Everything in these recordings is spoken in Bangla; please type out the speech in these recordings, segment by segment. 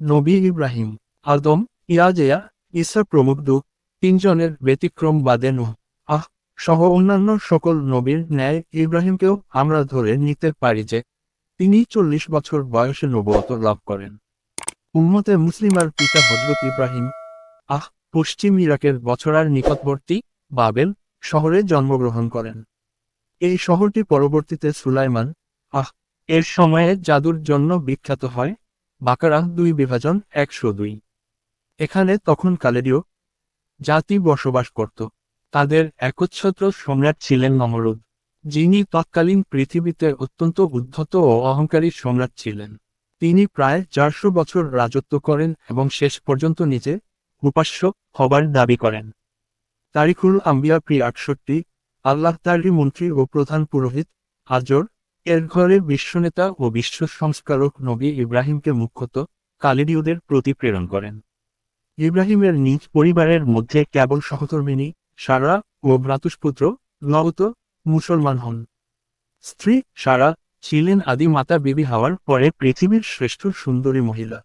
নবী ইব্রাহিম, আদম, ইয়াজেয়া, ঈসা প্রমুখ তিনজনের ব্যতিক্রম বাদে নূহ সহ অন্যান্য সকল নবীর ন্যায় ইব্রাহিমকেও আমরা ধরে নিতে পারি যে তিনি 40 বছর বয়সে নবুয়ত লাভ করেন। উম্মতে মুসলিমার পিতা হযরত ইব্রাহিম পশ্চিম ইরাকের বছরার নিকটবর্তী বাবেল শহরে জন্মগ্রহণ করেন। এই শহরটি পরবর্তীতে সুলাইমান এর সময়ে জাদুর জন্য বিখ্যাত হয়। বাকারা 2 102। এখানে তখন কালেরীয় জাতি বসবাস করত। তাদের একচ্ছত্র সম্রাট ছিলেন নমরুদ, যিনি তৎকালীন পৃথিবীতে অত্যন্ত উদ্ধত ও অহংকারী সম্রাট ছিলেন। তিনি প্রায় 400 বছর রাজত্ব করেন এবং শেষ পর্যন্ত নিজে উপাস্য হবার দাবি করেন। তারিখুল আম্বিয়া 68। আল্লাহ তারই মন্ত্রী ও প্রধান পুরোহিত আজর এর ঘরে বিশ্বনেতা ও বিশ্ব সংস্কারক নবী ইব্রাহিমকে মুখ্যত কালিদীয়দের প্রতি প্রেরণ করেন। ইব্রাহিমের নিজ পরিবারের মধ্যে কেবল সহধর্মিণী সারা ও ভ্রাতুষ্পুত্র লত মুসলমান হন। স্ত্রী সারা ছিলেন আদি মাতা বিবি হাওয়ার পরে পৃথিবীর শ্রেষ্ঠ সুন্দরী মহিলা।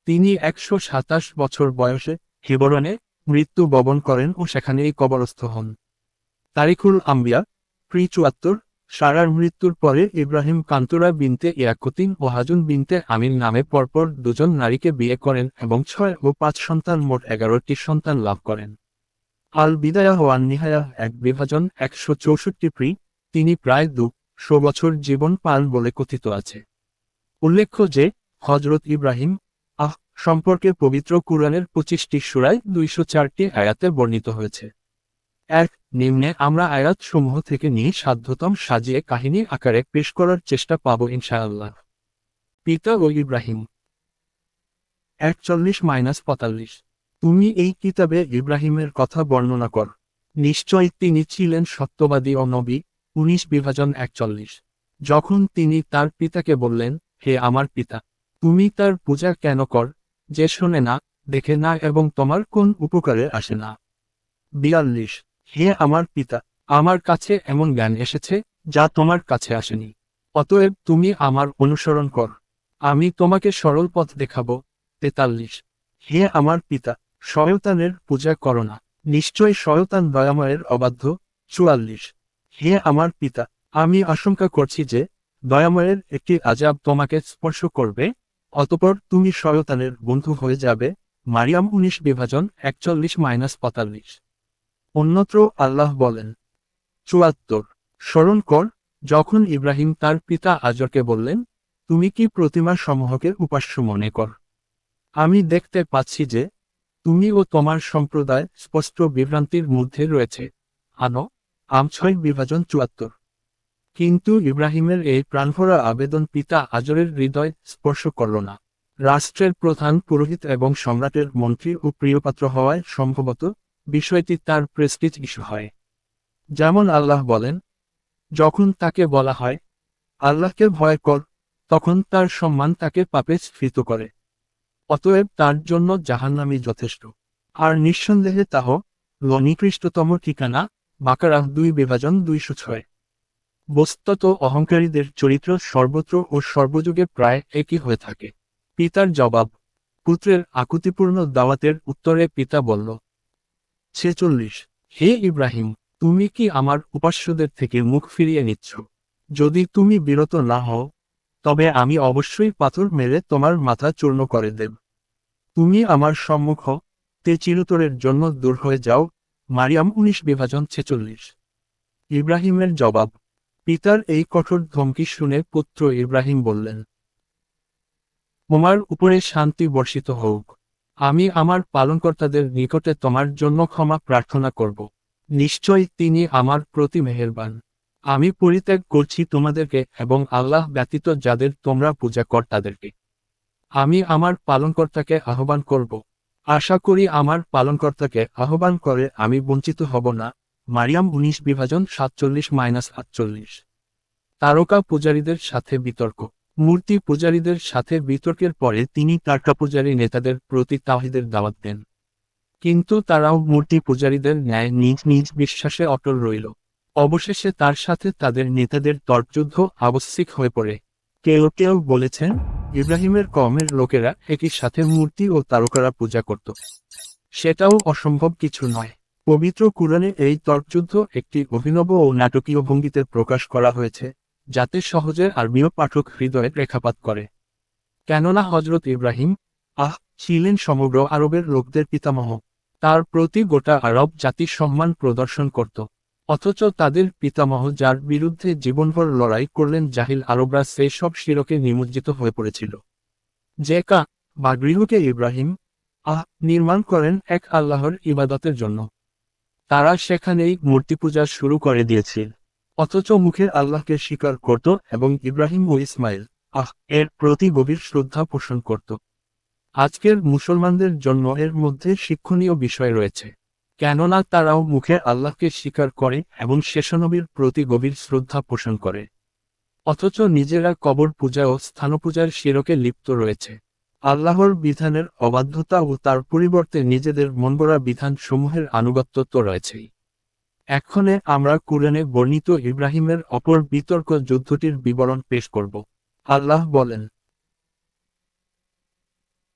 তিনি 127 বছর বয়সে হেবরনে মৃত্যু বরণ করেন ও সেখানেই কবরস্থ হন। তারিখুল আম্বিয়া 74। সারার মৃত্যুর পরে ইব্রাহিম কান্তুরা বিনতে ইয়াকুতিন ও হাজুন বিনতে আমির নামে পরপর দুজন নারীকে বিয়ে করেন এবং 6 ও 5 সন্তান মোট 11টি সন্তান লাভ করেন। আল বিদায়া ওয়ান নিহায়া 1/164 তিনি প্রায় 200 বছর জীবন পান বলে কথিত আছে। উল্লেখ্য যে হযরত ইব্রাহিম সম্পর্কে পবিত্র কুরআনের 25টি সূরায় 204টি আয়াতে বর্ণিত হয়েছে। নিম্নে আমরা আয়াত সমূহ থেকে নিয়ে সাধ্যতম সাজিয়ে কাহিনী আকারে পেশ করার চেষ্টা পাব ইনশাআল্লাহ। পিতা ও ইব্রাহিম। 41-45। তুমি এই কিতাবে ইব্রাহিমের কথা বর্ণনা কর। নিশ্চয় তিনি ছিলেন সত্যবাদী ও নবী। 19-41। যখন তিনি তার পিতাকে বললেন, হে আমার পিতা, তুমি তার পূজা কেন কর, যে শোনে না, দেখে না এবং তোমার কোন উপকারে আসে না। 42। হে আমার পিতা, আমার কাছে এমন জ্ঞান এসেছে যা তোমার কাছে আসেনি। অতএব তুমি আমার অনুসরণ কর, আমি তোমাকে সরল পথ দেখাব। 43। হে আমার পিতা, শয়তানের পূজা করো না, নিশ্চয় শয়তান দয়াময়ের অবাধ্য। 44। হে আমার পিতা, আমি আশঙ্কা করছি যে দয়াময়ের একটি আযাব তোমাকে স্পর্শ করবে, অতঃপর তুমি শয়তানের বন্ধু হয়ে যাবে। মারিয়াম 19-41-45। অন্যত্র আল্লাহ বলেন। 74। স্মরণ কর, যখন ইব্রাহিম তার পিতা আজরকে বললেন, তুমি কি প্রতিমা সমূহকে উপাস্য মনে কর? আমি দেখতে পাচ্ছি যে তুমি ও তোমার সম্প্রদায় স্পষ্ট বিভ্রান্তির মধ্যে রয়েছে। আম 6/74। কিন্তু ইব্রাহিমের এই প্রাণভরা আবেদন পিতা আজরের হৃদয় স্পর্শ করল না। রাষ্ট্রের প্রধান পুরোহিত এবং সম্রাটের মন্ত্রী ও প্রিয়পাত্র হওয়ায় সম্ভবত বিষয়টি তার প্রেস্টিজ ইস্যু হয়। যেমন আল্লাহ বলেন, যখন তাকে বলা হয় আল্লাহকে ভয় কর, তখন তার সম্মান তাকে পাপে স্ফীত করে। অতএব তার জন্য জাহান্নামই যথেষ্ট। আর নিঃসন্দেহে তাহ নিকৃষ্টতম ঠিকানা। বাকারা 2/206। বস্তুত অহংকারীদের চরিত্র সর্বত্র ও সর্বযুগে প্রায় একই হয়ে থাকে। পিতার জবাব। পুত্রের আকুতিপূর্ণ দাওয়াতের উত্তরে পিতা বলল, 46। হে ইব্রাহিম, তুমি কি আমার উপাস্যদের থেকে মুখ ফিরিয়ে নিচ্ছ? যদি তুমি বিরত না হও, তবে আমি অবশ্যই পাথর মেরে তোমার মাথা চূর্ণ করে দেব। তুমি আমার সম্মুখ তে চিরতরের জন্য দূর হয়ে যাও। মারিয়াম 19/46। ইব্রাহিমের জবাব। পিতার এই কঠোর ধমকি শুনে পুত্র ইব্রাহিম বললেন, তোমার উপরে শান্তি বর্ষিত হোক। আমি আমার পালনকর্তাদের নিকটে তোমার জন্য ক্ষমা প্রার্থনা করব। নিশ্চয়ই তিনি আমার প্রতি মেহেরবান। আমি পরিত্যাগ করছি তোমাদেরকে এবং আল্লাহ ব্যতীত যাদের তোমরা পূজা কর তাদেরকে। আমি আমার পালনকর্তাকে আহ্বান করব। আশা করি আমার পালনকর্তাকে আহ্বান করে আমি বঞ্চিত হব না। মারিয়াম 19/47-48। তারকা পূজারীদের সাথে বিতর্ক। মূর্তি পূজারীদের সাথে বিতর্কের পরে তিনি তারকা পূজারী নেতাদের প্রতি তাওহীদের দাওয়াত দেন। কিন্তু তারাও মূর্তি পূজারীদের ন্যায় নিজ নিজ বিশ্বাসে অটল রইল। অবশেষে তার সাথে তাদের নেতাদের তর্কযুদ্ধ আবশ্যিক হয়ে পড়ে। কেউ কেউ বলেছেন, ইব্রাহিমের কওমের লোকেরা একই সাথে মূর্তি ও তারকারা পূজা করত। সেটাও অসম্ভব কিছু নয়। পবিত্র কুরআনে এই তর্কযুদ্ধ একটি অভিনব ও নাটকীয় ভঙ্গিতে প্রকাশ করা হয়েছে, যাতে সহজে আরবীয় পাঠক হৃদয়ে রেখাপাত করে। কেননা হজরত ইব্রাহিম ছিলেন সমগ্র আরবের লোকদের পিতামহ। তার প্রতি গোটা আরব জাতি সম্মান প্রদর্শন করত। অথচ তাদের পিতামহ যার বিরুদ্ধে জীবনভর লড়াই করলেন, জাহিল আরবরা সেই সব শিরকে নিমজ্জিত হয়ে পড়েছিল। যে বা গৃহকে ইব্রাহিম নির্মাণ করেন এক আল্লাহর ইবাদতের জন্য। তারা সেখানেই মূর্তি পূজা শুরু করে দিয়েছিল। অথচ মুখে আল্লাহকে স্বীকার করত এবং ইব্রাহিম ও ইসমাইল এর প্রতি গভীর শ্রদ্ধা পোষণ করত। আজকের মুসলমানদের জন্য এর মধ্যে শিক্ষণীয় বিষয় রয়েছে, কেননা তারাও মুখে আল্লাহকে স্বীকার করে এবং শেষনবীর প্রতি গভীর শ্রদ্ধা পোষণ করে, অথচ নিজেরা কবর পূজা ও স্থানপূজার শিরকে লিপ্ত রয়েছে। আল্লাহর বিধানের অবাধ্যতা ও তার পরিবর্তে নিজেদের মনগড়া বিধান সমূহের আনুগত্য তো রয়েছেই। এক্ষণে আমরা কুরআনে বর্ণিত ইব্রাহিমের অপর বিতর্ক যুদ্ধটির বিবরণ পেশ করব। আল্লাহ বলেন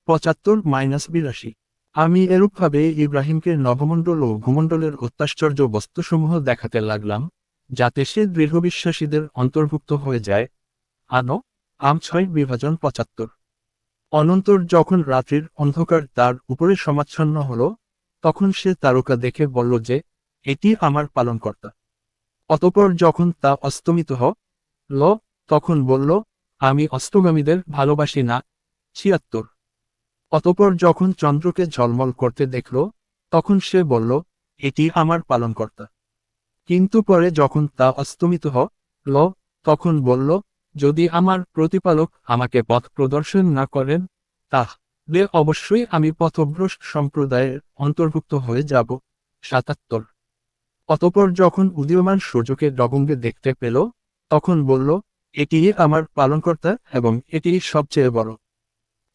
75-82 আমি এরূপভাবে ইব্রাহিমকে নভমণ্ডল ও ভূমণ্ডলের অত্যাশ্চর্য বস্তুসমূহ দেখাতে লাগলাম, যাতে সে দৃঢ়বিশ্বাসীদের অন্তর্ভুক্ত হয়ে যায়। আম 6:75 অনন্তর যখন রাত্রির অন্ধকার তার উপরে সমাচ্ছন্ন হল, তখন সে তারকা দেখে বলল যে, এটি আমার পালনকর্তা। অতঃপর যখন তা অস্তমিত হল, তখন বলল, আমি অস্তগামীদের ভালোবাসি না। 76 অতঃপর যখন চন্দ্রকে ঝলমল করতে দেখল, তখন সে বলল, এটি আমার পালনকর্তা। কিন্তু পরে যখন তা অস্তমিত হল, তখন বলল, যদি আমার প্রতিপালক আমাকে পথ প্রদর্শন না করেন, তাহলে অবশ্যই আমি পথভ্রষ্ট সম্প্রদায়ের অন্তর্ভুক্ত হয়ে যাব। 77 অতঃপর যখন উদীয়মান সূর্যকে ডগঙ্গে দেখতে পেল, তখন বলল, এটি আমার পালনকর্তা এবং এটি সবচেয়ে বড়।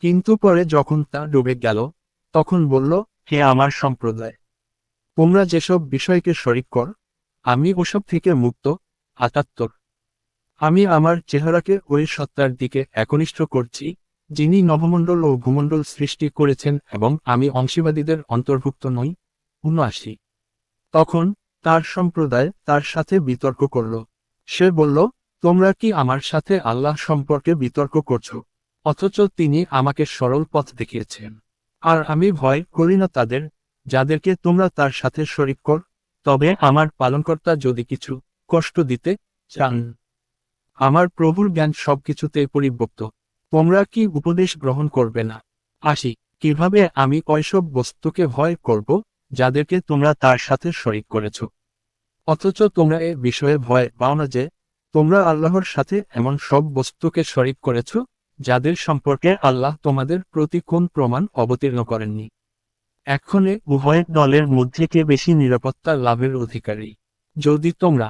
কিন্তু পরে যখন তা ডুবে গেল, তখন বলল, হে আমার সম্প্রদায়, তোমরা যেসব বিষয়কে শরিক কর, আমি ওসব থেকে মুক্ত। 78 আমি আমার চেহারাকে ওই সত্তার দিকে একনিষ্ঠ করছি, যিনি নভমণ্ডল ও ভূমণ্ডল সৃষ্টি করেছেন এবং আমি অংশীবাদীদের অন্তর্ভুক্ত নই। 79 তখন তার সম্প্রদায় তার সাথে বিতর্ক করল। সে বলল, তোমরা কি আমার সাথে আল্লাহ সম্পর্কে বিতর্ক করছো, অথচ তিনি আমাকে সরল পথ দেখিয়েছেন। আর আমি ভয় করি না তাদের, যাদেরকে তোমরা তার সাথে শরিক কর। তবে আমার পালনকর্তা যদি কিছু কষ্ট দিতে চান, আমার প্রভুর জ্ঞান সবকিছুতে পরিব্যক্ত। তোমরা কি উপদেশ গ্রহণ করবে না? 80 কিভাবে আমি ওইসব বস্তুকে ভয় করব, যাদেরকে তোমরা তার সাথে শরিক করেছ, অথচ তোমরা এ বিষয়ে ভয় পাও না যে, তোমরা আল্লাহর সাথে এমন সব বস্তুকে শরিক করেছ, যাদের সম্পর্কে আল্লাহ তোমাদের প্রতি কোন প্রমাণ অবতীর্ণ করেননি। এক্ষণে উভয় দলের মধ্যে কে বেশি নিরাপত্তা লাভের অধিকারী? যদি তোমরা